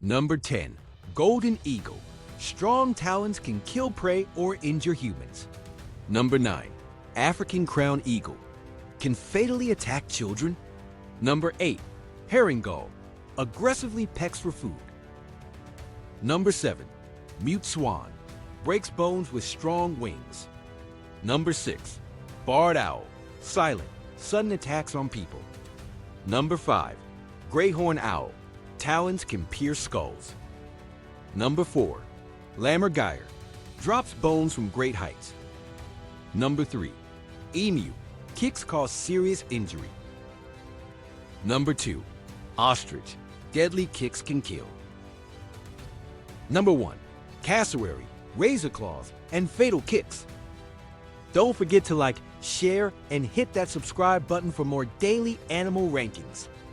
Number 10. Golden eagle. Strong talons can kill prey or injure humans. Number 9. African crown eagle. Can fatally attack children. Number 8. Herring gull. Aggressively pecks for food. Number 7. Mute swan. Breaks bones with strong wings. Number 6. Barred owl. Silent, sudden attacks on people. Number 5. Greyhorn owl. Talons can pierce skulls. Number 4. Lammergeier. Drops bones from great heights. Number 3. Emu. Kicks cause serious injury. Number 2. Ostrich. Deadly kicks can kill. Number 1. Cassowary. Razor claws and fatal kicks. Don't forget to like, share, and hit that subscribe button for more daily animal rankings.